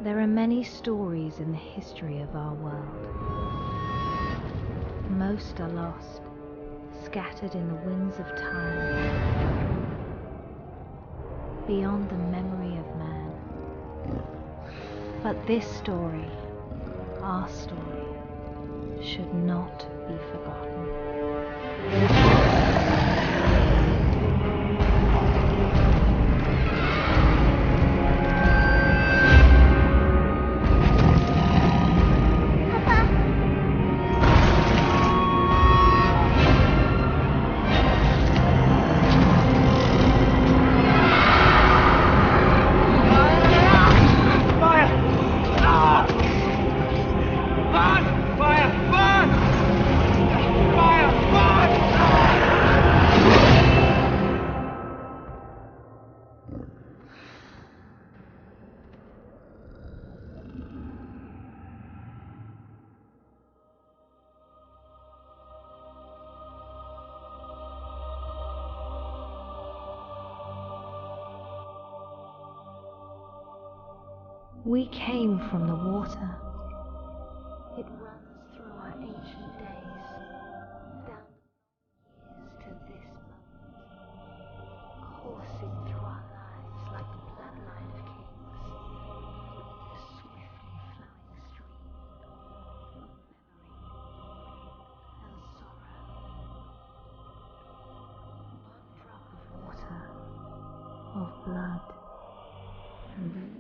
There are many stories in the history of our world. Most are lost, scattered in the winds of time, beyond the memory of man. But this story, our story, should not be forgotten. We came from the water. It runs through our ancient days, down years to this moment, coursing through our lives like the bloodline of kings, the swiftly flowing stream of memory and sorrow. One drop of water, of blood, and then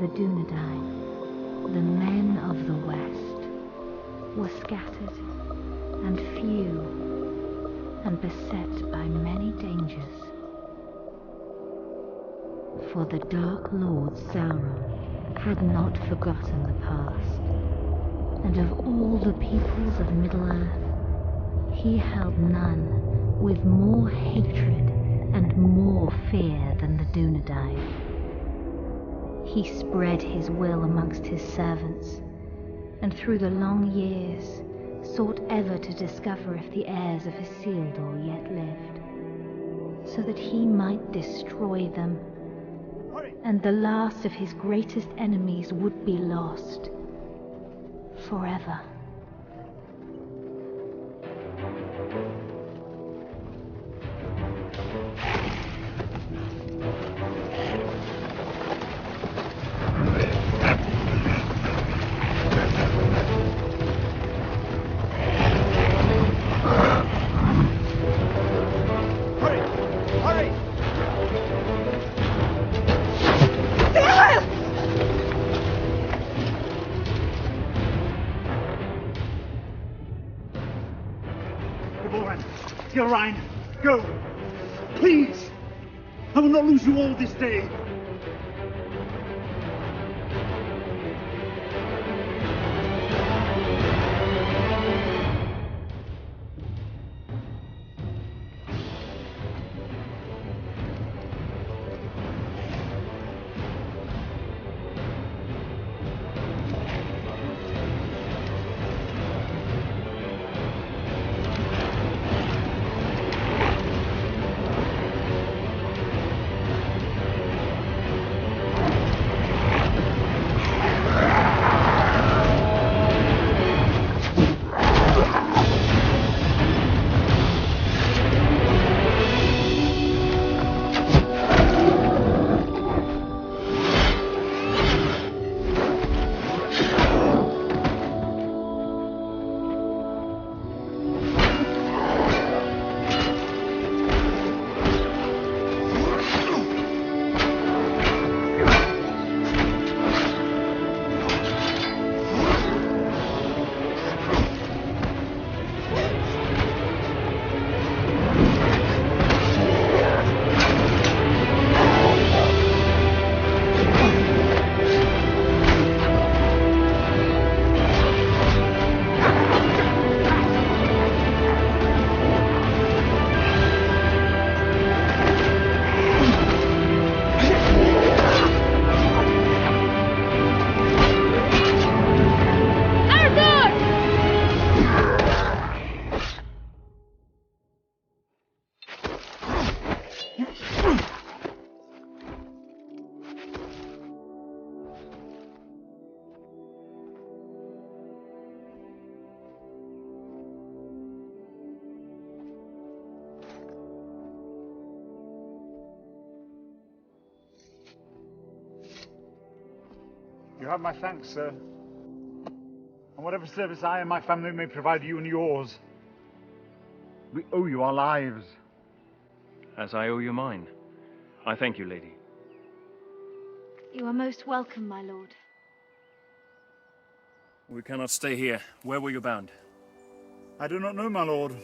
the Dunedain, the men of the West, were scattered and few and beset by many dangers. For the Dark Lord Sauron had not forgotten the past, and of all the peoples of Middle-earth, he held none with more hatred and more fear than the Dunedain. He spread his will amongst his servants, and through the long years sought ever to discover if the heirs of Isildur yet lived, so that he might destroy them, and the last of his greatest enemies would be lost forever. Ryan, go! Please! I will not lose you all this day! have my thanks, sir. And whatever service I and my family may provide you and yours, we owe you our lives. As I owe you mine. I thank you, lady. You are most welcome, my lord. We cannot stay here. Where were you bound? I do not know, my lord.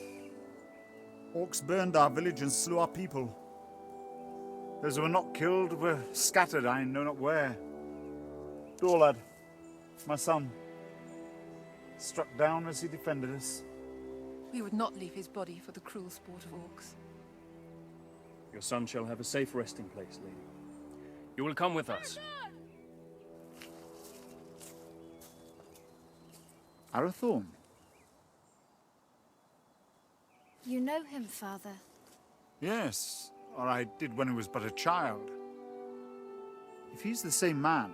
Orcs burned our village and slew our people. Those who were not killed were scattered, I know not where. Dorlad, my son, struck down as he defended us. We would not leave his body for the cruel sport of orcs. Your son shall have a safe resting place, lady. You will come with us. Arathorn? You know him, father? Yes, or I did when he was but a child. If he's the same man,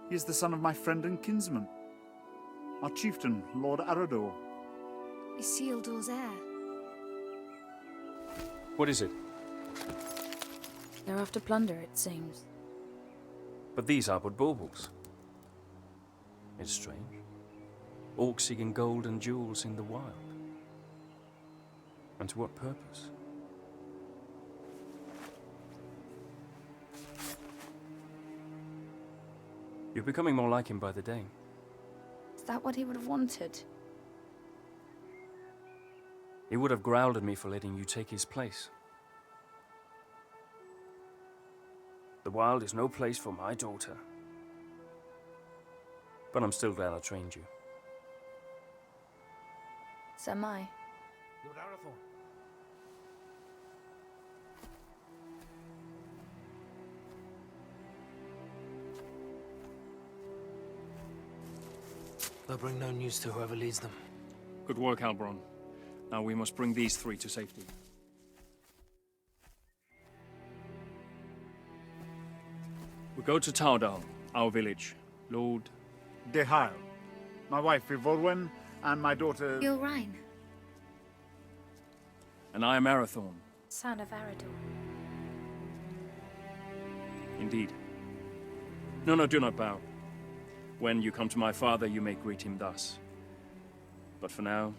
he is the son of my friend and kinsman, our chieftain, Lord Arador. Isildur's heir. What is it? They're after plunder, it seems. But these are but baubles. It's strange. Orcs seeking gold and jewels in the wild. And to what purpose? You're becoming more like him by the day. Is that what he would have wanted? He would have growled at me for letting you take his place. The wild is no place for my daughter. But I'm still glad I trained you. So am I. Lord Arathorn. They'll bring no news to whoever leads them. Good work, Halbron. Now we must bring these three to safety. We go to Taudal, our village. Lord... Dehail, my wife Ivorwen, and my daughter... Gilrain, And I am Arathorn. son of Arador. Indeed. No, do not bow. When you come to my father, you may greet him thus. But for now,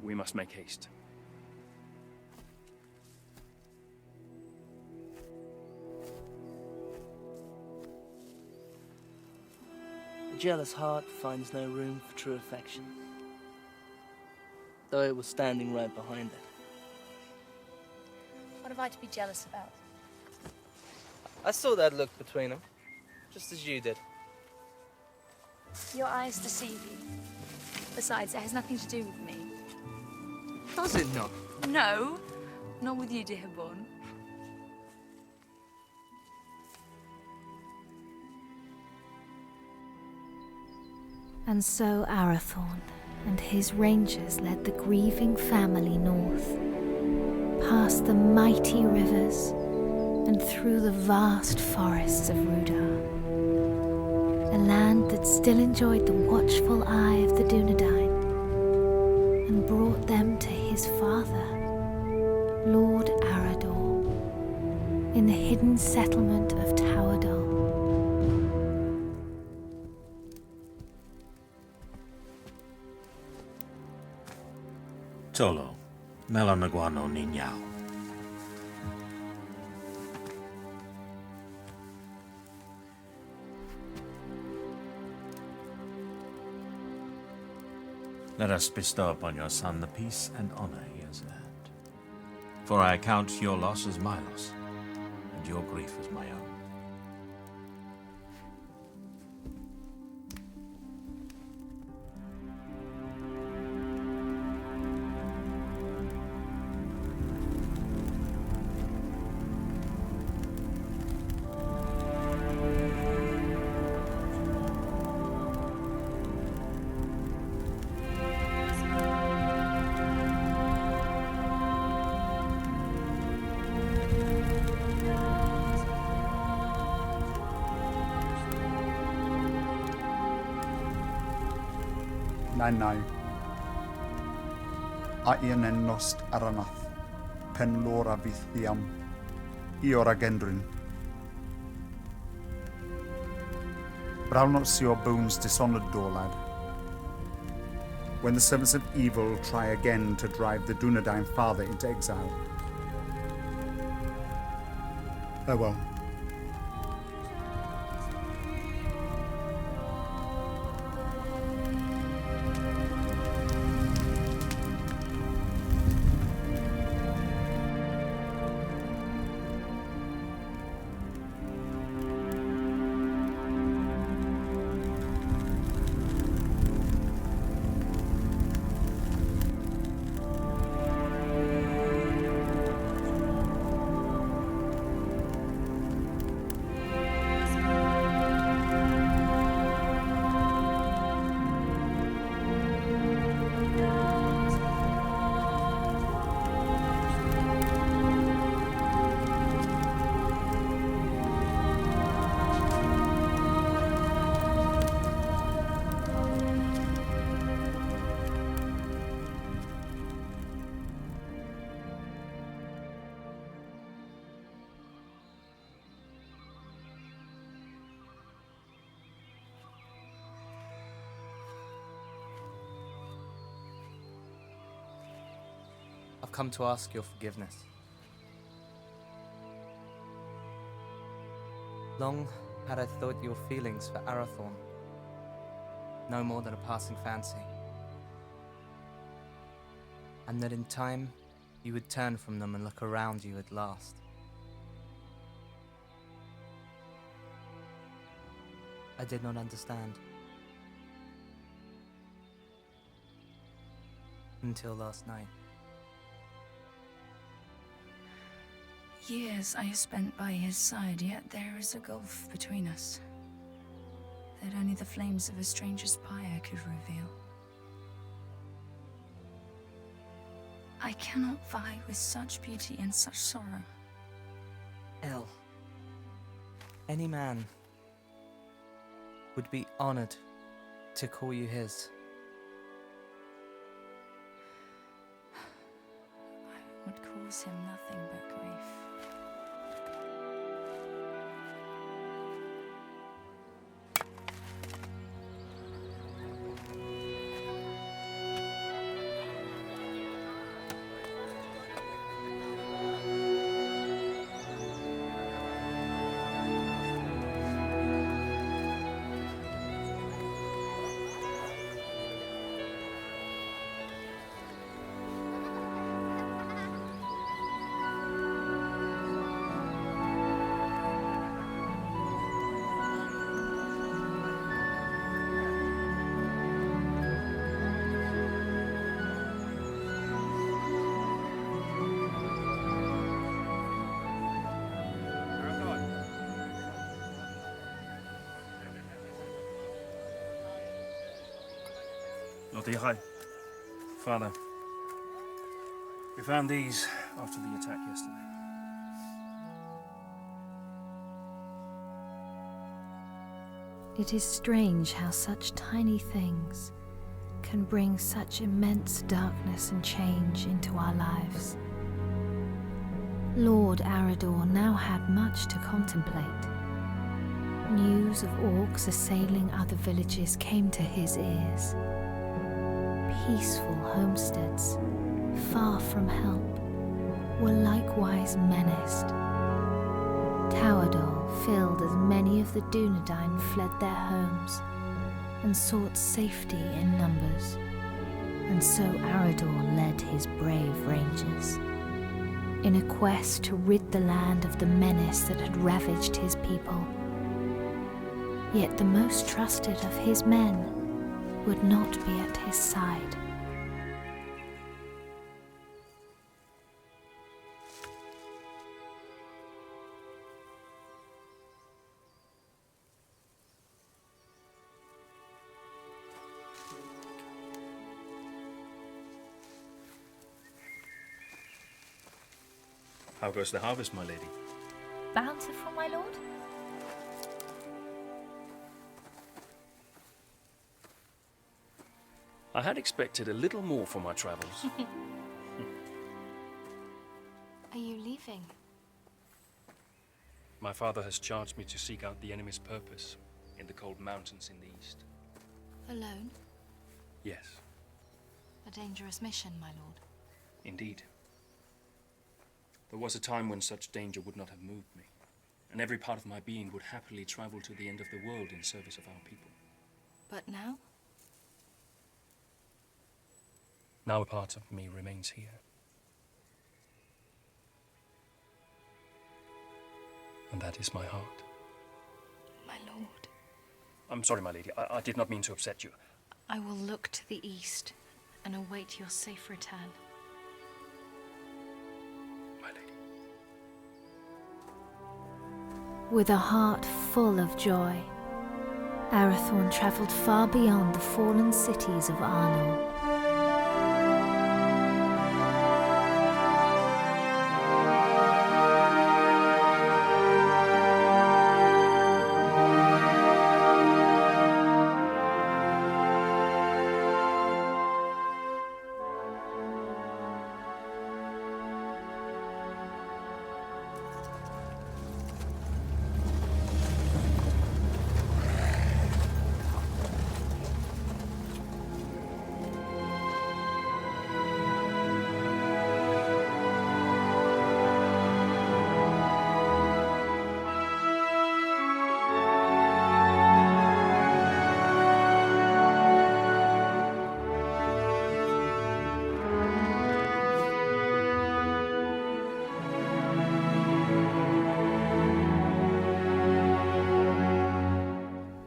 we must make haste. A jealous heart finds no room for true affection, though it was standing right behind it. What have I to be jealous about? I saw that look between them, just as you did. Your eyes deceive you. Besides, it has nothing to do with me. Does it not? No, not with you, dear Born. And so Arathorn and his rangers led the grieving family north, past the mighty rivers and through the vast forests of Rudar, a land that still enjoyed the watchful eye of the Dunedain, and brought them to his father, Lord Arador, in the hidden settlement of Taudal. Tolo, Melanaguano Niñao. Let us bestow upon your son the peace and honor he has earned. For I account your loss as my loss, and your grief as my own. Nai. Aien en nost aranath, pen lora vithiam, iora gendrin. But I'll not see your bones dishonoured, door lad. When the servants of evil try again to drive the Dunedain father into exile. Farewell. I've come to ask your forgiveness. Long had I thought your feelings for Arathorn no more than a passing fancy, and that in time you would turn from them and look around you at last. I did not understand. Until last night. Years I have spent by his side, yet there is a gulf between us that only the flames of a stranger's pyre could reveal. I cannot vie with such beauty and such sorrow. El, any man would be honored to call you his. I would cause him nothing but grief. Lord Ihai. Father, we found these after the attack yesterday. It is strange how such tiny things can bring such immense darkness and change into our lives. Lord Arador now had much to contemplate. News of orcs assailing other villages came to his ears. Peaceful homesteads, far from help, were likewise menaced. Towadol filled as many of the Dunedain fled their homes and sought safety in numbers, and so Arador led his brave rangers in a quest to rid the land of the menace that had ravaged his people. Yet the most trusted of his men would not be at his side. How goes the harvest, my lady? Bountiful, my lord? I had expected a little more for my travels. Are you leaving? My father has charged me to seek out the enemy's purpose in the cold mountains in the east. Alone? Yes, A dangerous mission, my lord. indeed. There was a time when such danger would not have moved me, and every part of my being would happily travel to the end of the world in service of our people. But now? Now a part of me remains here. And that is my heart. My lord. I'm sorry, my lady. I did not mean to upset you. I will look to the east and await your safe return. My lady. With a heart full of joy, Arathorn travelled far beyond the fallen cities of Arnor.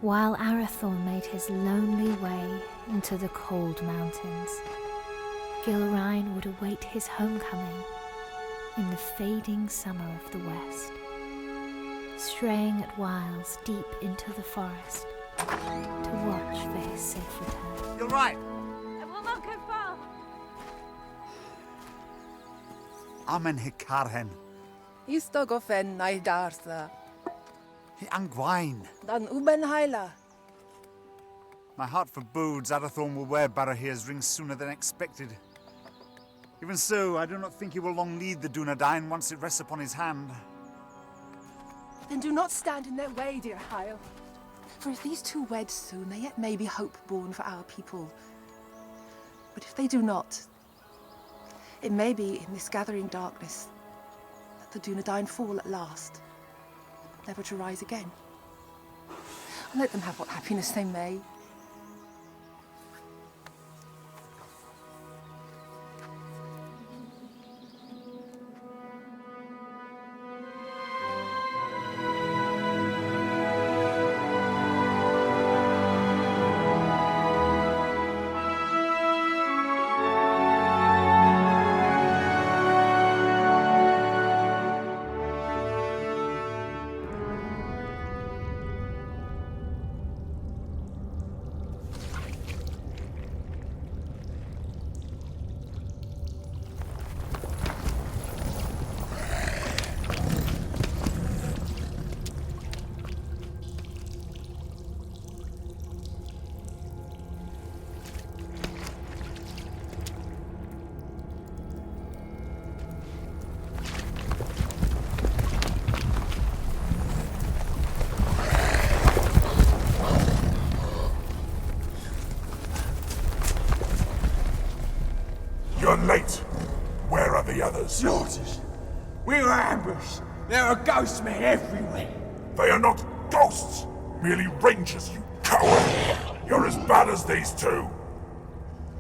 While Arathorn made his lonely way into the cold mountains, Gilrain would await his homecoming in the fading summer of the west, straying at whiles deep into the forest to watch for his safe return. You're right. I will not go far. Amen hikarhen. Istogofen naidartha. Hi angwain. Dan uben haila. My heart forebodes Arathorn will wear Barahir's ring sooner than expected. Even so, I do not think he will long need the Dunedain once it rests upon his hand. Then do not stand in their way, dear Hyle. For if these two wed soon, there yet may be hope born for our people. But if they do not, it may be in this gathering darkness that the Dunedain fall at last, never to rise again. And let them have what happiness they may. You're late. Where are the others? Slaughtered. We were ambushed. There are ghost men everywhere. They are not ghosts, merely rangers, you coward! You're as bad as these two.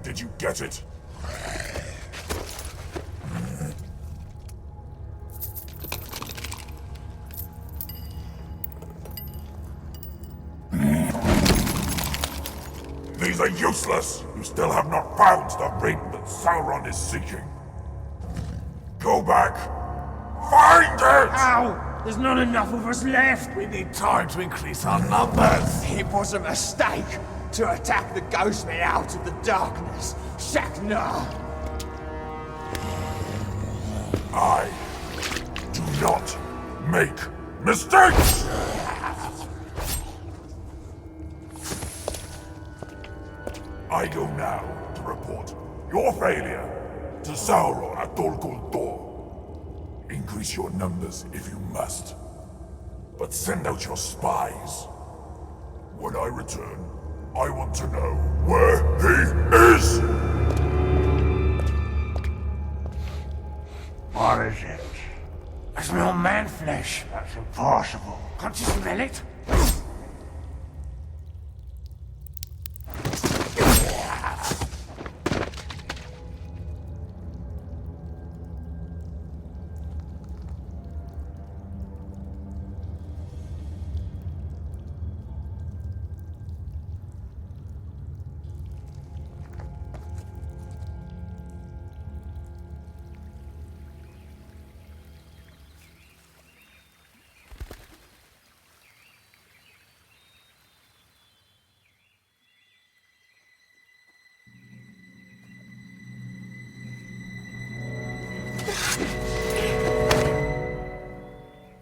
Did you get it? These are useless! You still have not found the ring that Sauron is seeking. Go back. Find it! Ow! There's not enough of us left! We need time to increase our numbers. It was a mistake to attack the ghost men out of the darkness. Shaknar! I do not make mistakes! I go now to report your failure to Sauron at Dol Guldur. Increase your numbers if you must, but send out your spies. When I return, I want to know where he is! What is it? I smell man flesh. That's impossible. Can't you smell it?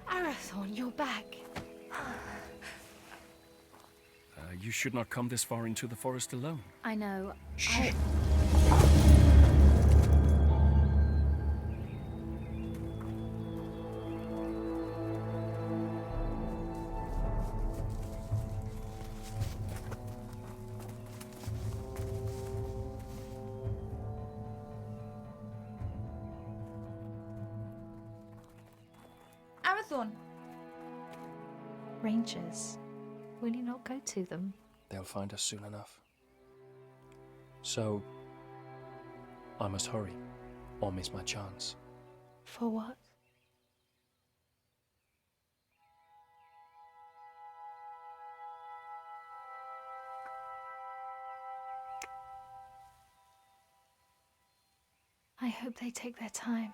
Arathorn, you're back. You should not come this far into the forest alone. I know. Arathorn! Rangers, will you not go to them? They'll find us soon enough. So, I must hurry, or miss my chance. For what? I hope they take their time.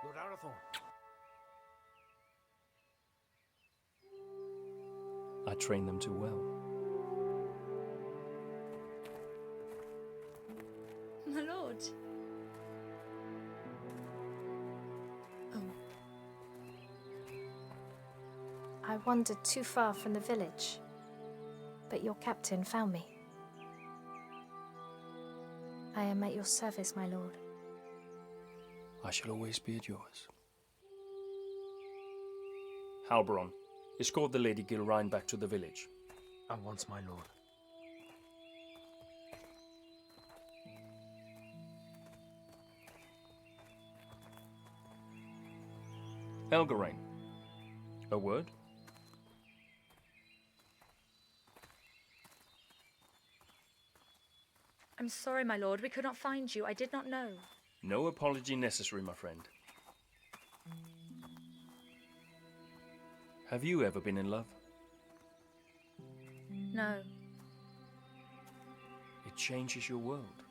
Lord Arathorn. I trained them too well. My lord. Oh. I wandered too far from the village, but your captain found me. I am at your service, my lord. I shall always be at yours. Halbron, escort the Lady Gilrain back to the village. At once, my lord. Elgarain, a word? I'm sorry, my lord. We could not find you. I did not know. No apology necessary, my friend. Have you ever been in love? No. It changes your world,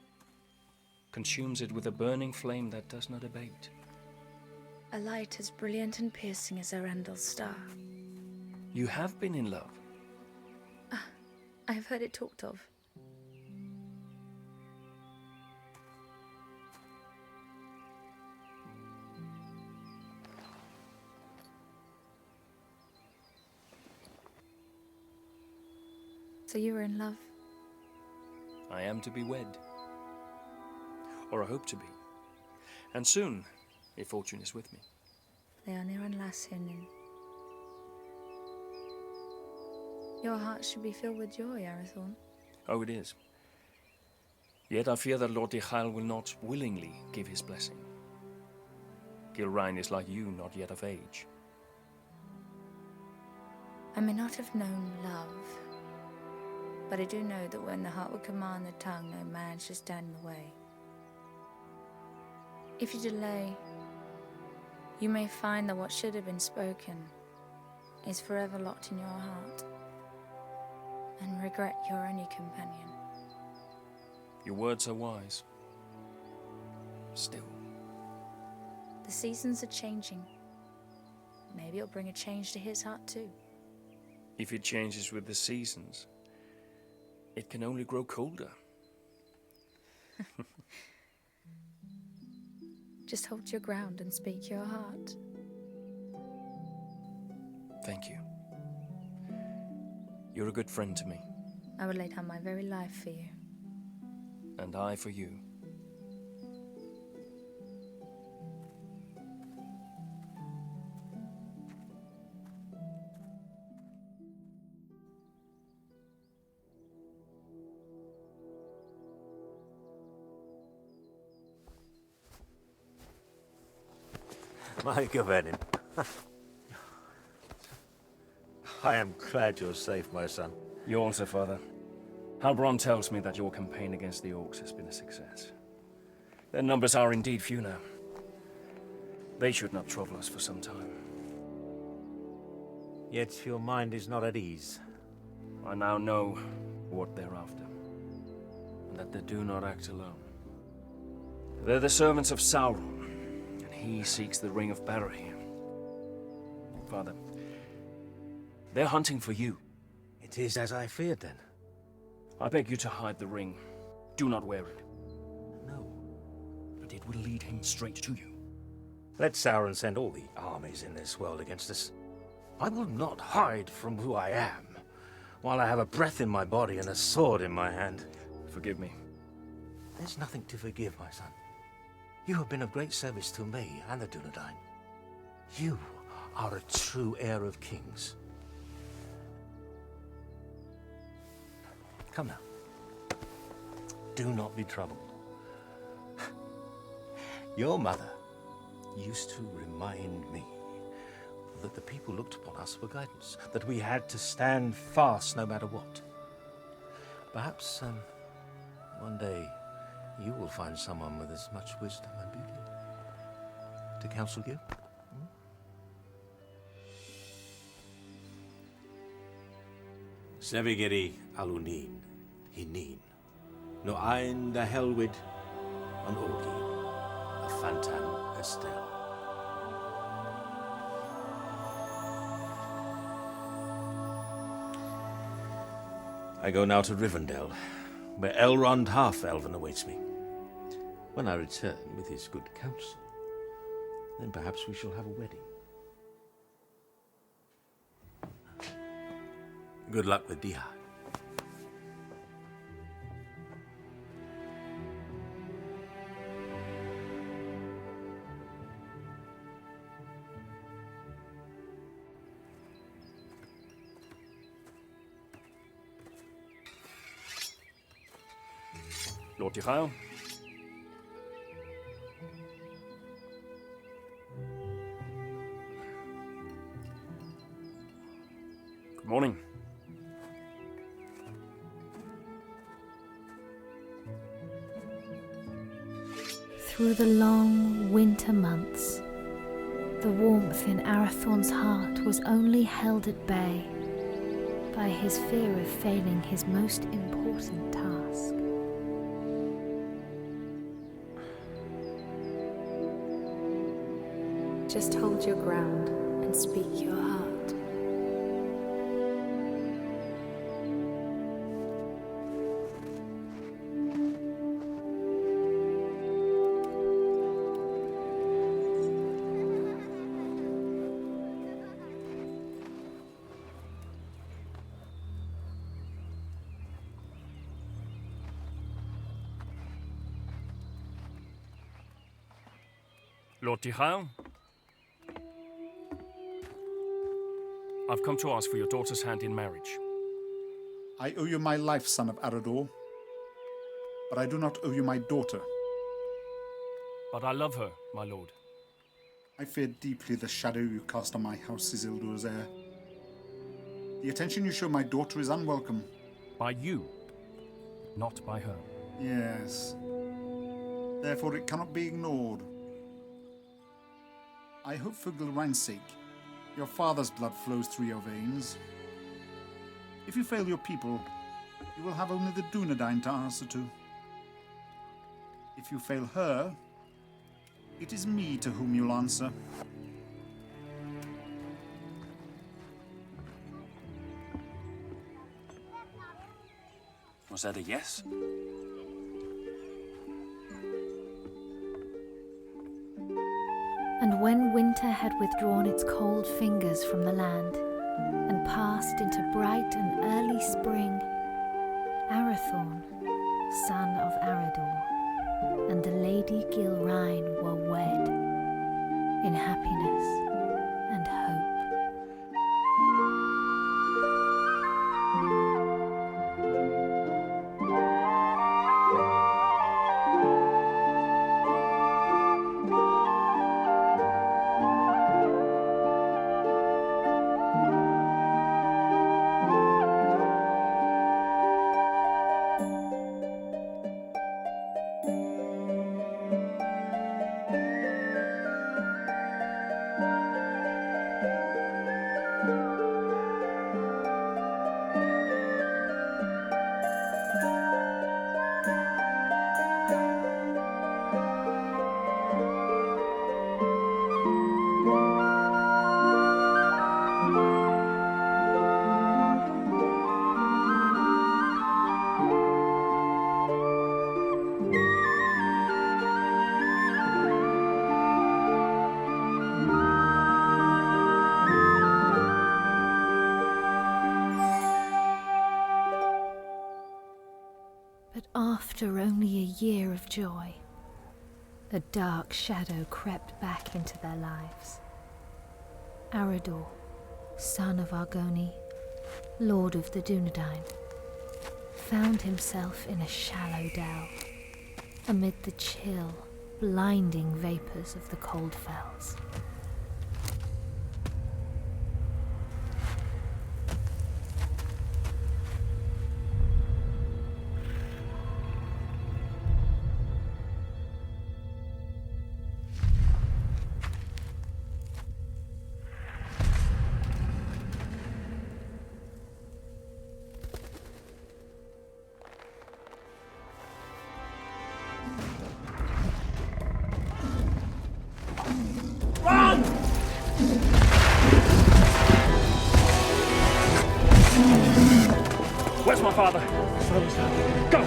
consumes it with a burning flame that does not abate. A light as brilliant and piercing as Erendil's star. You have been in love. I have heard it talked of. So you were in love? I am to be wed. Or I hope to be. And soon, if fortune is with me. They are near Anlasinin. Your heart should be filled with joy, Arathorn. Oh, it is. Yet I fear that Lord Dichael will not willingly give his blessing. Gilrain is like you, not yet of age. I may not have known love, but I do know that when the heart would command the tongue, no man should stand in the way. If you delay, you may find that what should have been spoken is forever locked in your heart, and regret your only companion. Your words are wise. Still. The seasons are changing. Maybe it'll bring a change to his heart too. If it changes with the seasons, it can only grow colder. Just hold your ground and speak your heart. Thank you. You're a good friend to me. I would lay down my very life for you. And I for you. My Gavenin. I am glad you're safe, my son. You also, Father. Halbrand tells me that your campaign against the Orcs has been a success. Their numbers are indeed few now. They should not trouble us for some time. Yet your mind is not at ease. I now know what they're after, and that they do not act alone. They're the servants of Sauron, and he seeks the Ring of Barahir. Father, they're hunting for you. It is as I feared, then. I beg you to hide the ring. Do not wear it. No, but it will lead him straight to you. Let Sauron send all the armies in this world against us. I will not hide from who I am, while I have a breath in my body and a sword in my hand. Forgive me. There's nothing to forgive, my son. You have been of great service to me and the Dunedain. You are a true heir of kings. Come now. Do not be troubled. Your mother used to remind me that the people looked upon us for guidance, that we had to stand fast no matter what. Perhaps one day you will find someone with as much wisdom and beauty to counsel you. Sevigeri alunin, hinin, no ein da helwid, an orgi, a phantom estel. I go now to Rivendell, where Elrond Half-Elven awaits me. When I return with his good counsel, then perhaps we shall have a wedding. Good luck with Dihad. Lord Tirael. Good morning. Through the long winter months, the warmth in Arathorn's heart was only held at bay by his fear of failing his most important task. Just hold your ground and speak your heart. Lord Tirael? I've come to ask for your daughter's hand in marriage. I owe you my life, son of Arador. But I do not owe you my daughter. But I love her, my lord. I fear deeply the shadow you cast on my house, Isildur's heir. The attention you show my daughter is unwelcome. By you, not by her. Yes. Therefore it cannot be ignored. I hope for Gilrain's sake, your father's blood flows through your veins. If you fail your people, you will have only the Dunedain to answer to. If you fail her, it is me to whom you'll answer. Was that a yes? And when winter had withdrawn its cold fingers from the land and passed into bright and early spring, Arathorn, son of Arador, and the Lady Gilrain were wed in happiness and hope. after only a year of joy, a dark shadow crept back into their lives. Arador, son of Argoni, lord of the Dunedain, found himself in a shallow dell, amid the chill, blinding vapors of the cold fells. Where's my father? Go!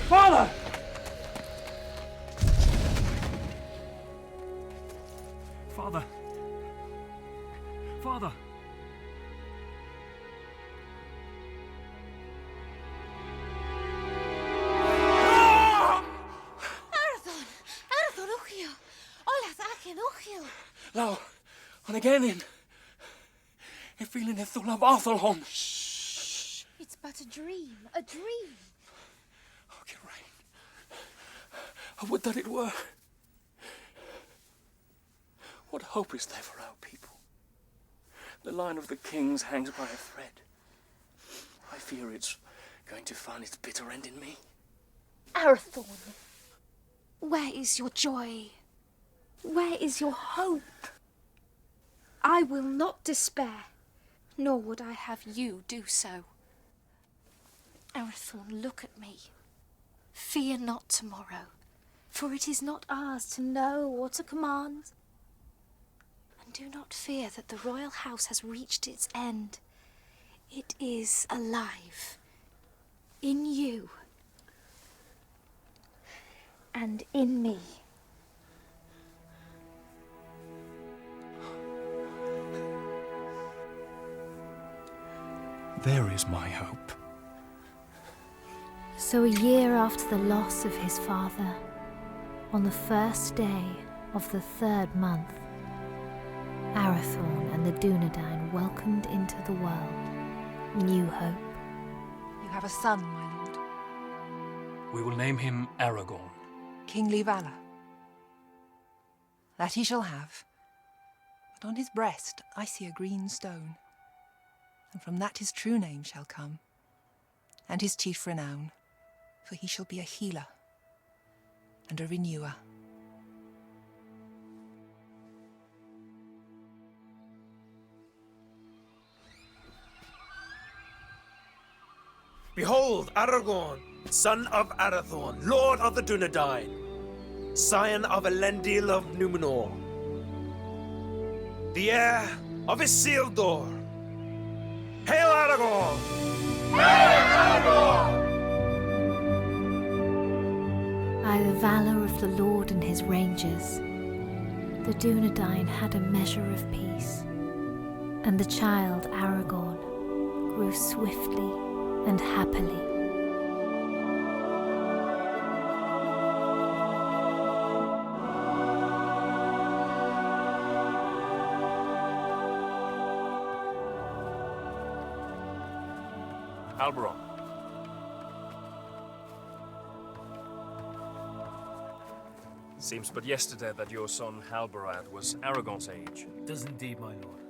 Father! Father! Father! Arathorn! Arathorn Uchiel! Olas Achen Uchiel! Lau, on again in. I feel in a thul of Arthelholm. It's but a dream, a dream. I would that it were. What hope is there for our people? The line of the kings hangs by a thread. I fear it's going to find its bitter end in me. Arathorn, where is your joy? Where is your hope? I will not despair, nor would I have you do so. Arathorn, look at me. Fear not tomorrow, for it is not ours to know or to command. And do not fear that the royal house has reached its end. It is alive. In you. And in me. There is my hope. So a year after the loss of his father, on the first day of the 3rd month, Arathorn and the Dunedain welcomed into the world new hope. You have a son, my lord. We will name him Aragorn. Kingly valor. That he shall have. But on his breast I see a green stone. And from that his true name shall come, and his chief renown, for he shall be a healer and a renewer. Behold, Aragorn, son of Arathorn, lord of the Dunedain, scion of Elendil of Numenor, the heir of Isildur. Hail Aragorn! Hail Aragorn! By the valor of the Lord and his rangers, the Dunedain had a measure of peace, and the child Aragorn grew swiftly and happily. Halberon. Seems but yesterday that your son Halberad was Aragorn's age. Does indeed, my lord.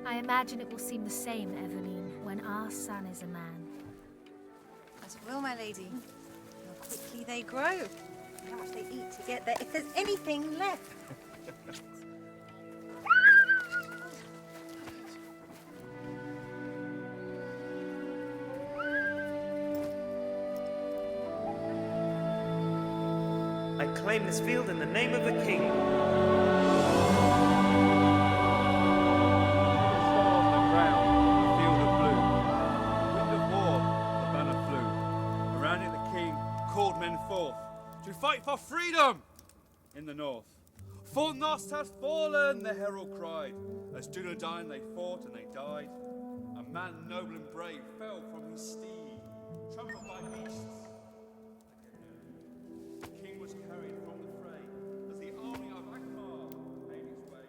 I imagine it will seem the same, Eveline, when our son is a man. As it will, my lady. How quickly they grow. How much they eat to get there, if there's anything left. claim this field in the name of the king. To fight for freedom in the north. For Nost has fallen, the herald cried. As Dunedain they fought and they died. A man noble and brave fell from his steed, trampled by beasts. The king was carried from the fray as the army of Akbar made its way.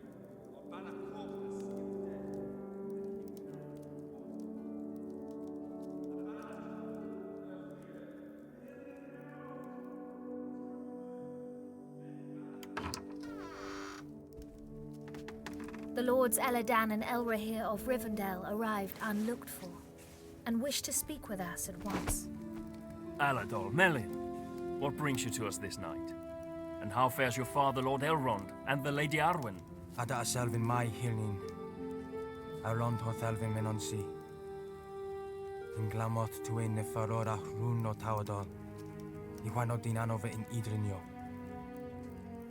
On banner caught the sea of death. The Lords Eladan and Elrahir of Rivendell arrived unlooked for, and wished to speak with us at once. Aladol, Melin, what brings you to us this night? And how fares your father, Lord Elrond, and the Lady Arwen? Ada Selvin mai hilnin. Elrond hoth Elvin menonsi. In glamot tuin ne farora rún no tawadol. Iwano dinanove in idrinio.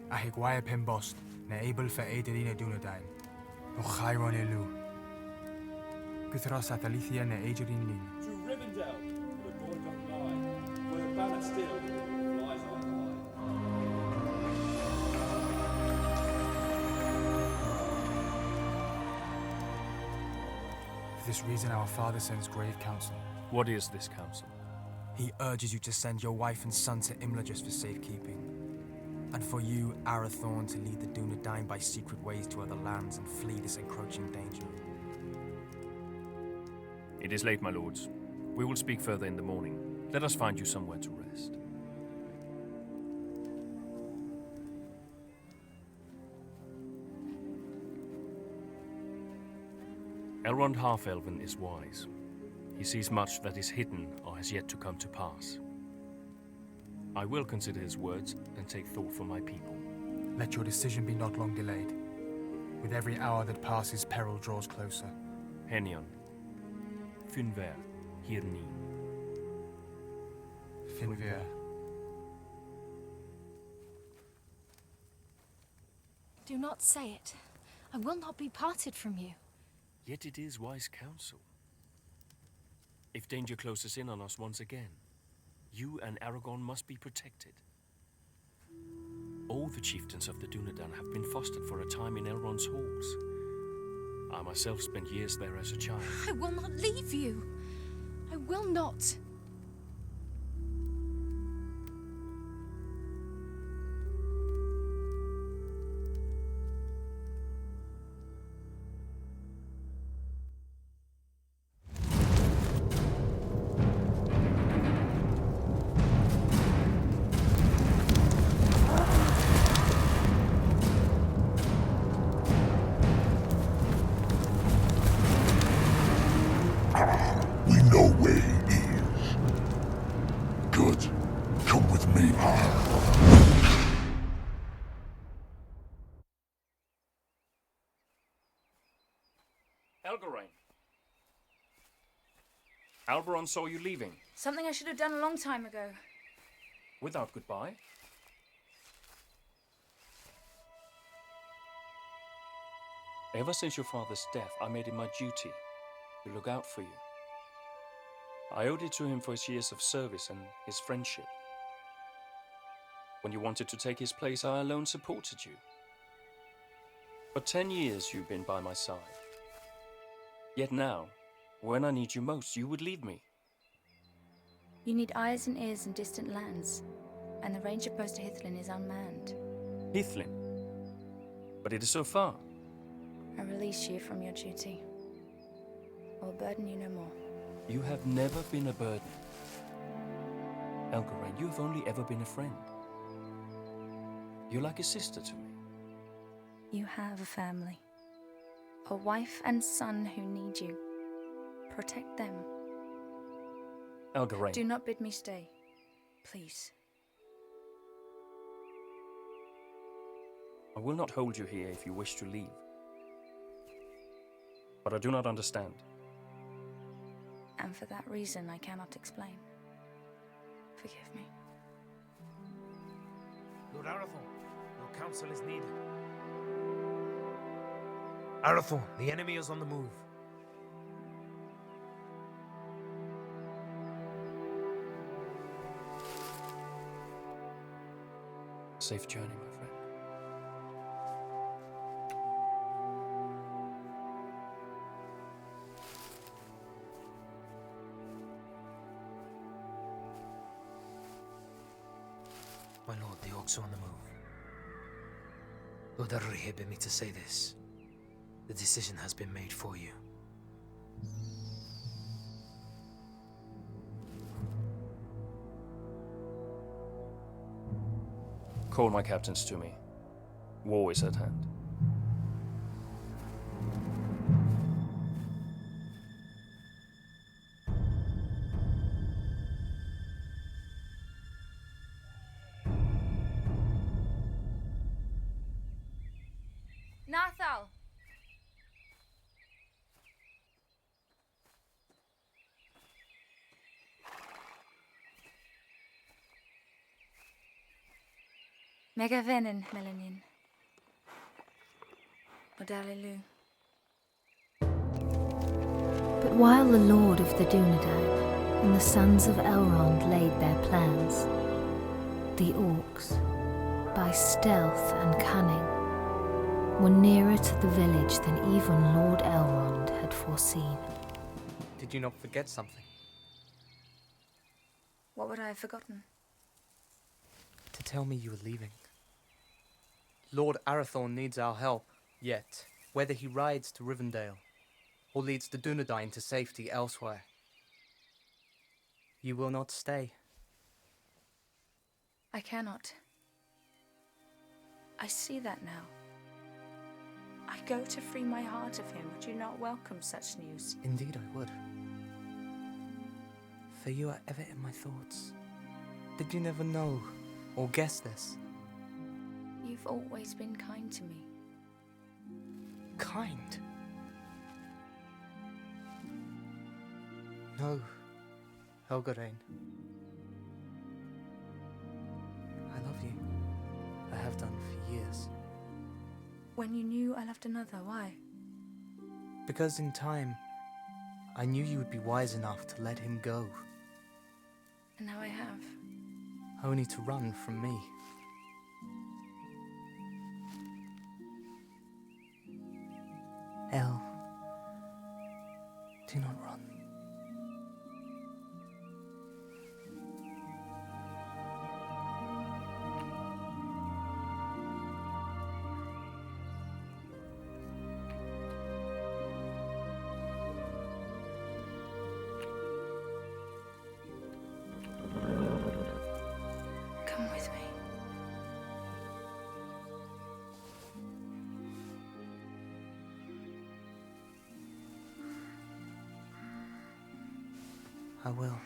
Ahigwaya pimbost, ne able for Aederina Dunedain. O Chiron elu. Guthros Athalithia ne Aederin lin. To Rivendell, where the boy doth lie, where the banner still flies on For this reason our father sends grave counsel. What is this counsel? He urges you to send your wife and son to Imladris for safekeeping. And for you, Arathorn, to lead the Dunedain by secret ways to other lands and flee this encroaching danger. It is late, my lords. We will speak further in the morning. Let us find you somewhere to rest. Elrond Half-Elven is wise. He sees much that is hidden or has yet to come to pass. I will consider his words and take thought for my people. Let your decision be not long delayed. With every hour that passes, peril draws closer. Henion. Finver. Hirni. Finver. Do not say it. I will not be parted from you. Yet it is wise counsel. If danger closes in on us once again, you and Aragorn must be protected. All the chieftains of the Dunedain have been fostered for a time in Elrond's halls. I myself spent years there as a child. I will not leave you. I will not. We know where he is. Good. Come with me. Elgarain. Alberon saw you leaving. Something I should have done a long time ago. Without goodbye? Ever since your father's death, I made it my duty to look out for you. I owed it to him for his years of service and his friendship. When you wanted to take his place, I alone supported you. For 10 years you've been by my side. Yet now, when I need you most, you would leave me. You need eyes and ears in distant lands, and the ranger post to Hithlin is unmanned. Hithlin? But it is so far. I release you from your duty. I will burden you no more. You have never been a burden. Elgarain, you have only ever been a friend. You're like a sister to me. You have a family. A wife and son who need you. Protect them. Elgarain. Do not bid me stay. Please. I will not hold you here if you wish to leave. But I do not understand. And for that reason, I cannot explain. Forgive me. Lord Arathorn, your counsel is needed. Arathorn, the enemy is on the move. Safe journey, my friend. My lord, the orcs are on the move. Lord Aruri bid me to say this. The decision has been made for you. Call my captains to me. War is at hand. Nathal! Megavenin, Melanin. Odalilu. But while the Lord of the Dunedain and the sons of Elrond laid their plans, the orcs, by stealth and cunning, were nearer to the village than even Lord Elrond had foreseen. Did you not forget something? What would I have forgotten? To tell me you were leaving. Lord Arathorn needs our help, yet whether he rides to Rivendell or leads the Dunedain to safety elsewhere, you will not stay. I cannot. I see that now. I go to free my heart of him. Would you not welcome such news? Indeed I would. For you are ever in my thoughts. Did you never know or guess this? You've always been kind to me. Kind? No, Helgarain. I love you. I have done for years. When you knew I loved another, why? Because in time, I knew you would be wise enough to let him go. And now I have. Only to run from me. El, do not run. Come with me. I will.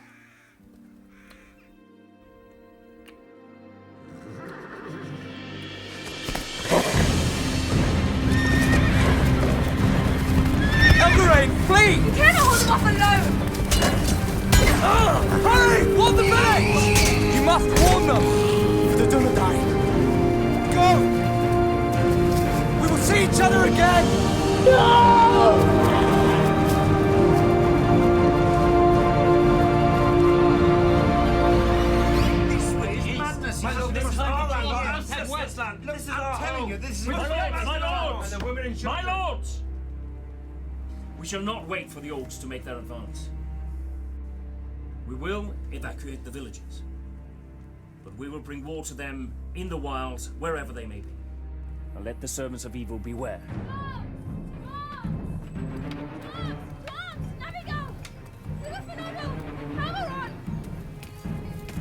Elgarain, flee! You cannot hold them off alone! Hurry! Warn the village! You must warn them! For the Dunedain. Go! We will see each other again! No! My lords! We shall not wait for the orcs to make their advance. We will evacuate the villages. But we will bring war to them in the wilds, wherever they may be. And let the servants of evil beware.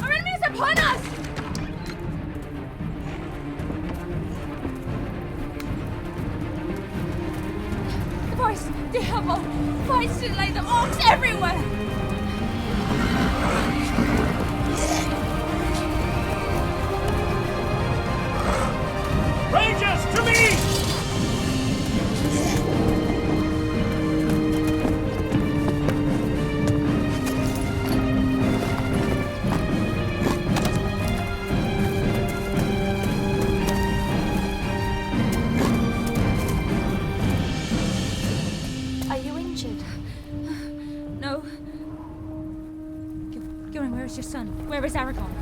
Our enemy is upon us! The voice, the Hubble, fights to lay the orcs everywhere! Rangers, to me! is your son? Where is Aragorn?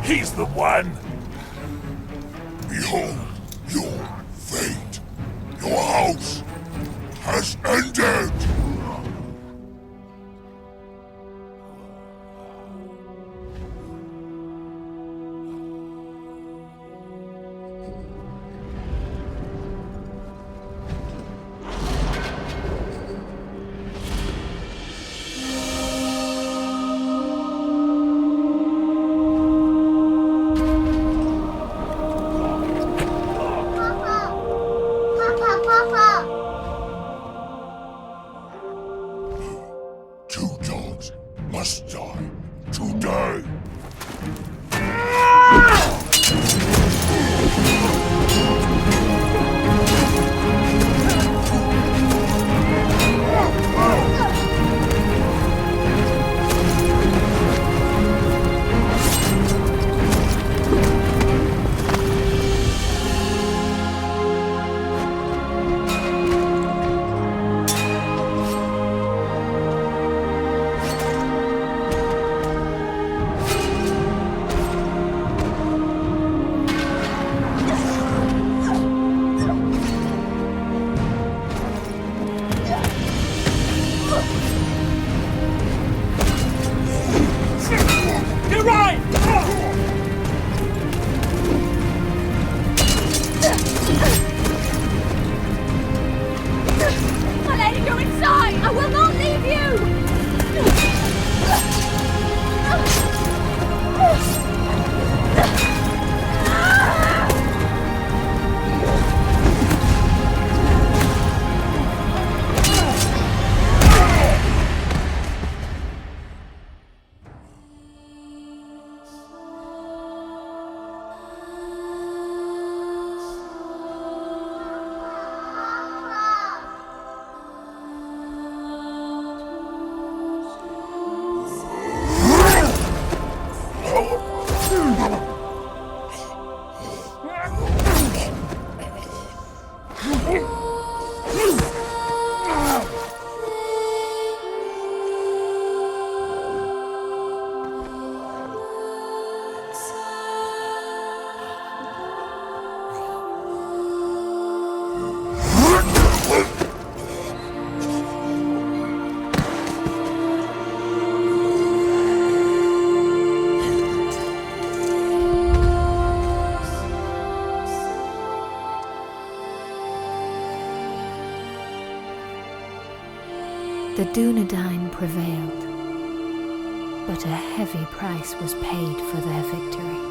He's the one! Behold your fate. Your house has ended! Must die today. The Dunedain prevailed, but a heavy price was paid for their victory.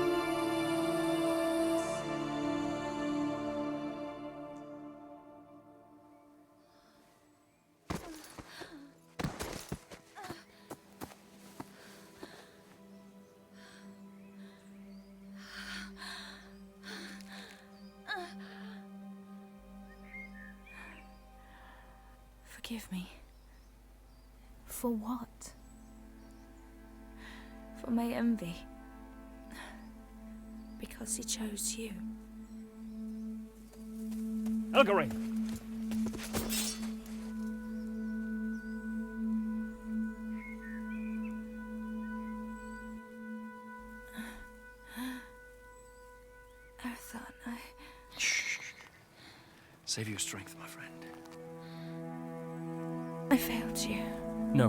Forgive me. For what? For my envy. Because he chose you. Elgarin! Arathorn, Shh. Save your strength, my friend. I failed you. No.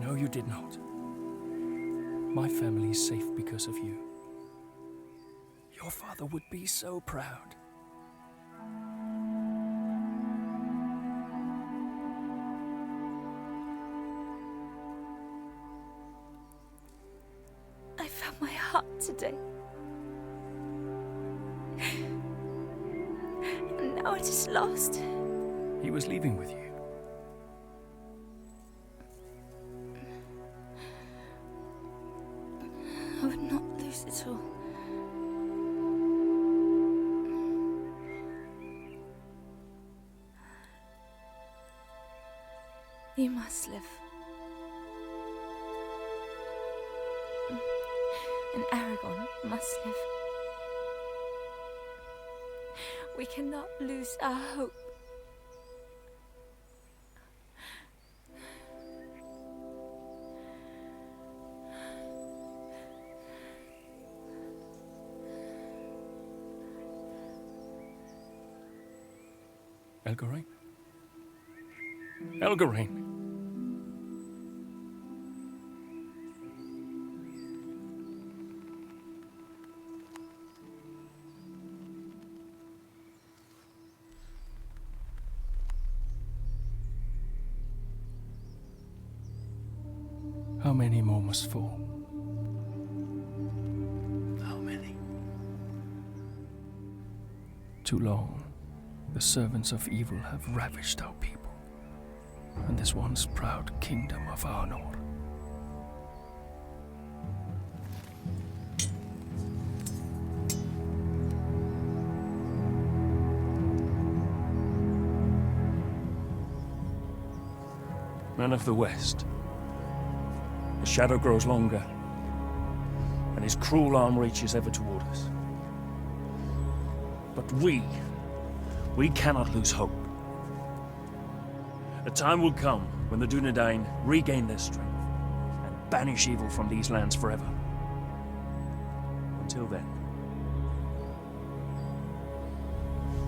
No, you did not. My family is safe because of you. Your father would be so proud. I found my heart today. And now it is lost. He was leaving with you. I would not lose it all. You must live. And Aragorn must live. We cannot lose our hope. Elgarin? Elgarin! How many more must fall? How many? Too long. The servants of evil have ravished our people, and this once proud kingdom of Arnor. Men of the West, the shadow grows longer, and his cruel arm reaches ever toward us. But we cannot lose hope. A time will come when the Dunedain regain their strength and banish evil from these lands forever. Until then,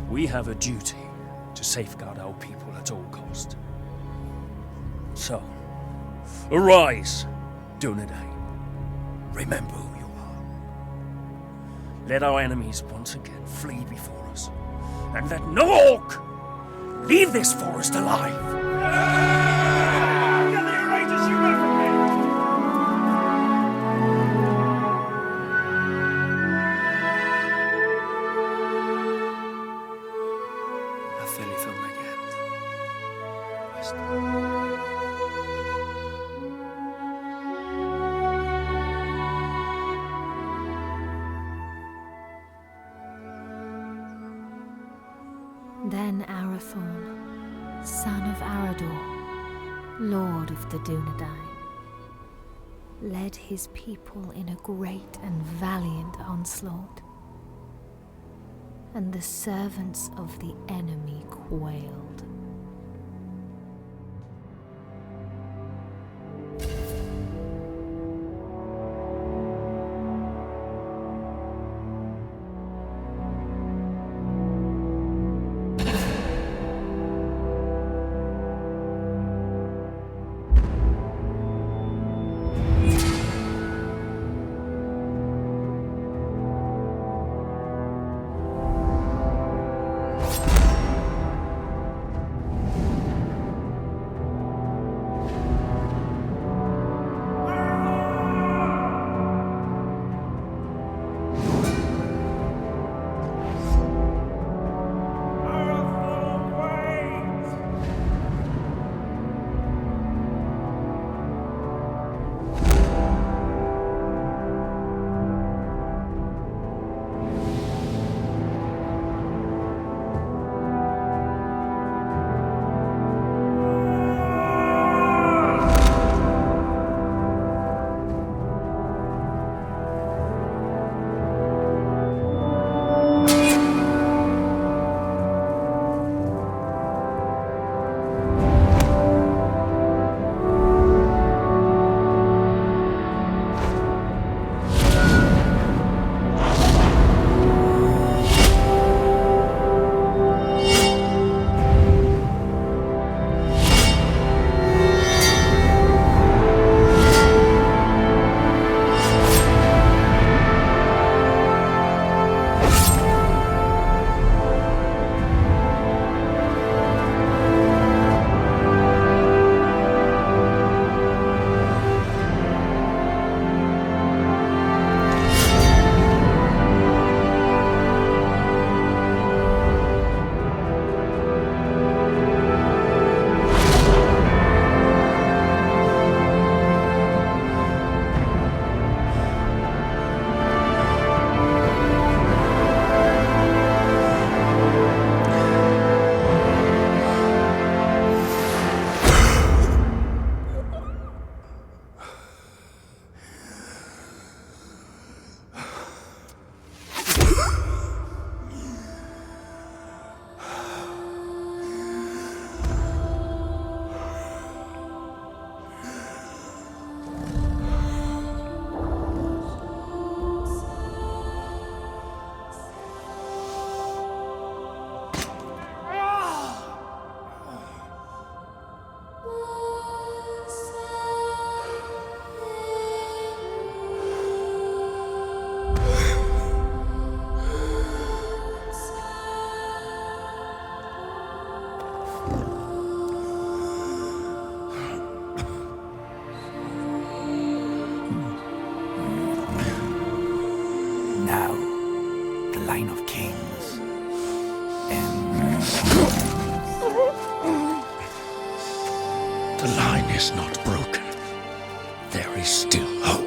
we have a duty to safeguard our people at all cost. So, arise, Dunedain. Remember who you are. Let our enemies once again flee before us, and let no orc leave this forest alive! Then Arathorn, son of Arador, lord of the Dunedain, led his people in a great and valiant onslaught, and the servants of the enemy quailed. is not broken. There is still hope.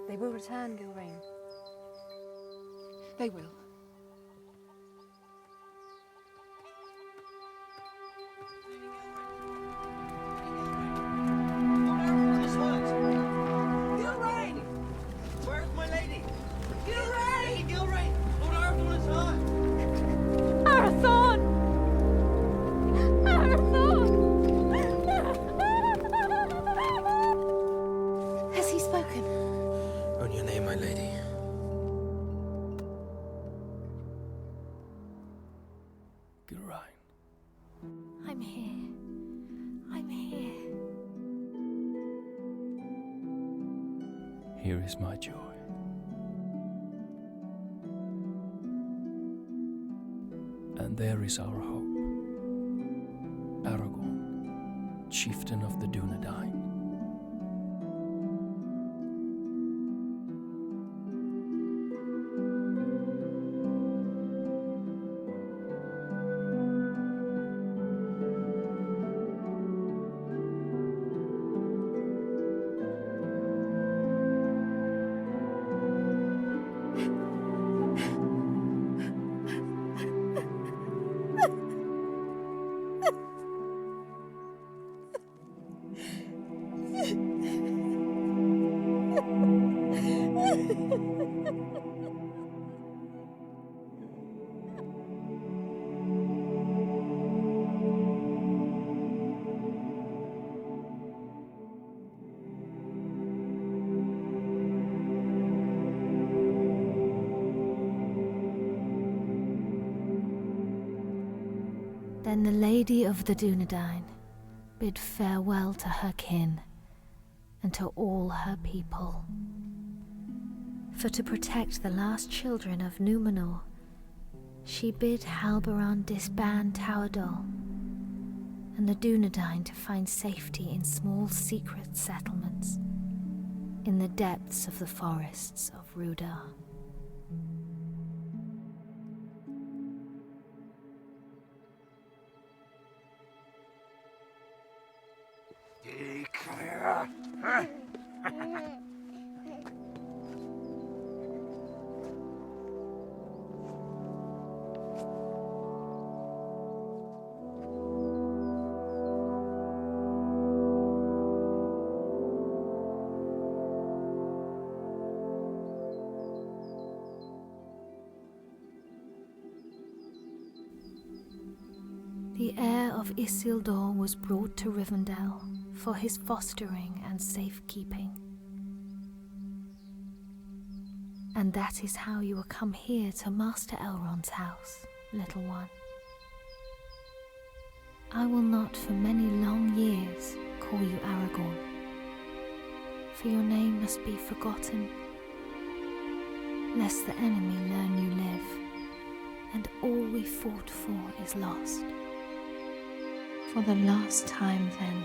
They will return, Gilrain. They will. Gilrain! Where's my lady? Gilrain! Gilrain! Lord Arathorn is hurt! Arathorn! Arathorn! Has he spoken? On your name, my lady. Gilrain. I'm here. I'm here. Here is my joy. And there is our hope. Aragorn, chieftain of the Dunedain. Then the Lady of the Dunedain bid farewell to her kin and to all her people. For to protect the last children of Númenor, she bid Halbarand disband Tauerdal, and the Dunedain to find safety in small secret settlements in the depths of the forests of Rudar. The heir of Isildur was brought to Rivendell for his fostering and safekeeping. And that is how you will come here to Master Elrond's house, little one. I will not for many long years call you Aragorn, for your name must be forgotten, lest the enemy learn you live, and all we fought for is lost. For the last time, then,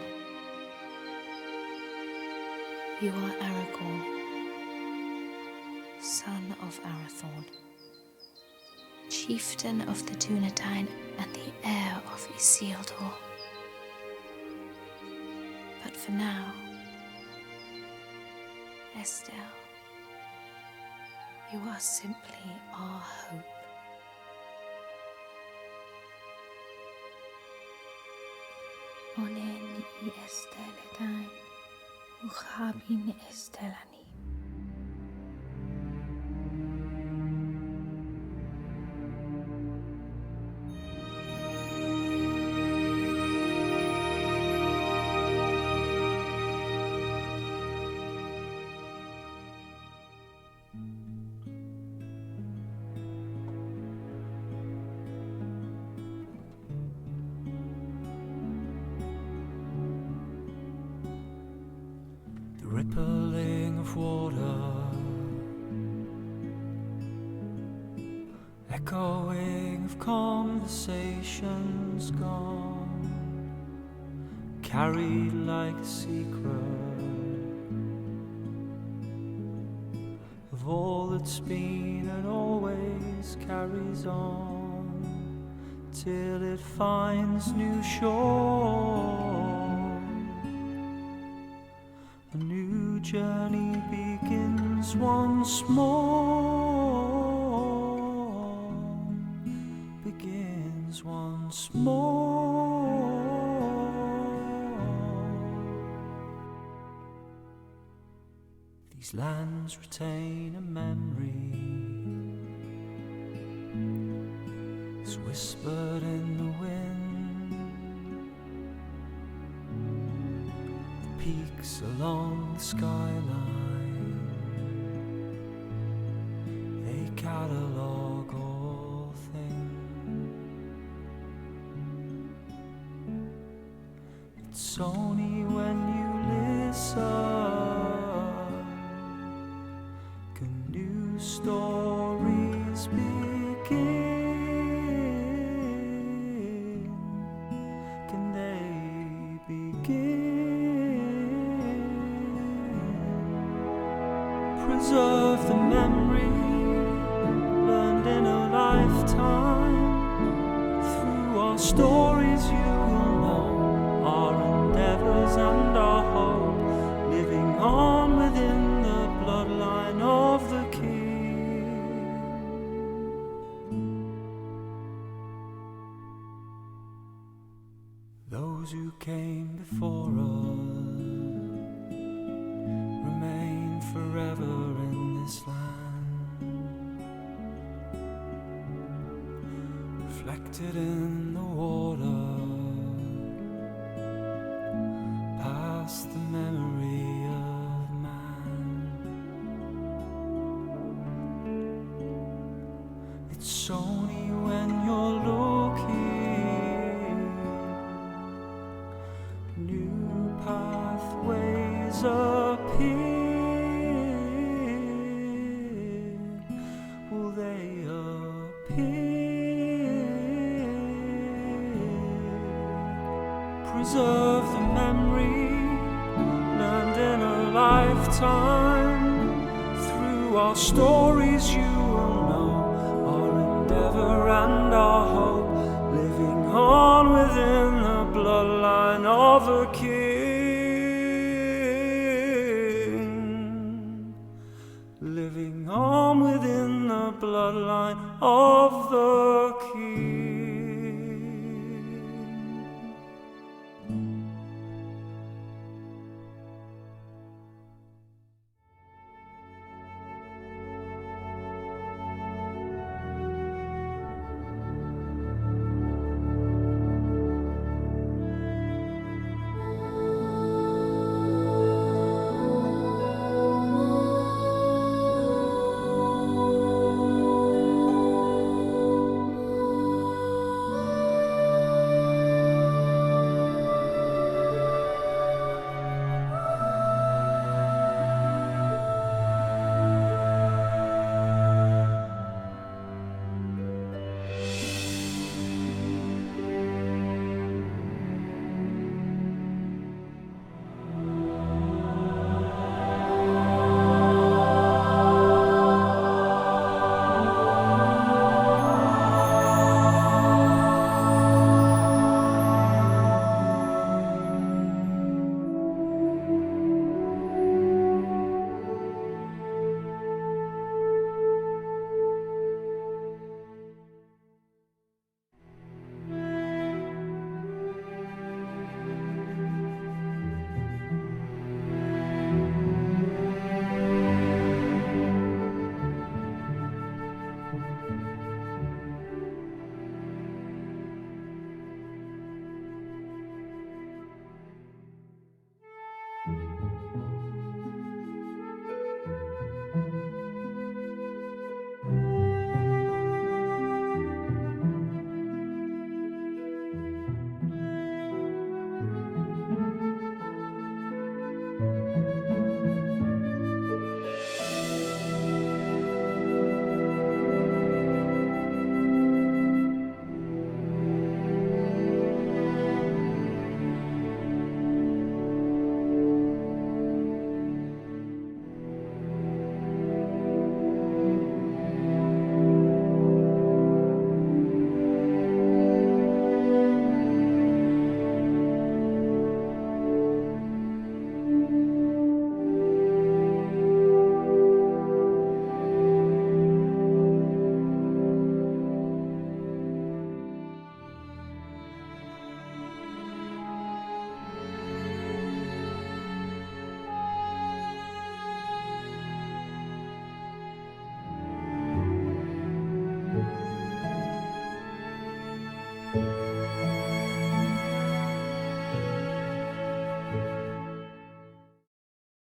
you are Aragorn, son of Arathorn, chieftain of the Dunedain and the heir of Isildur. But for now, Estelle, you are simply our hope. Onen I Estelle Uchabin Estellani. echoing of conversations gone, carried like a secret of all that's been and always carries on till it finds new shore. A new journey begins once more, begins once more. These lands retain a memory, it's whispered in the wind. The peaks along the skyline, they catalogue all things. It's only when you listen can new stories begin. Can they begin? Preserve the memory learned in a lifetime. Through our stories you will know our endeavors and our hope, living on within the bloodline of the King. Those who came before us remain forever in this land, reflected in the water, past the memory of man. It's only when you're looking, new pathways appear. Will they appear? Preserve the memory learned in a lifetime. Through our stories you will know our endeavor and our hope, living on within the bloodline of the King. Living on within the bloodline of the King.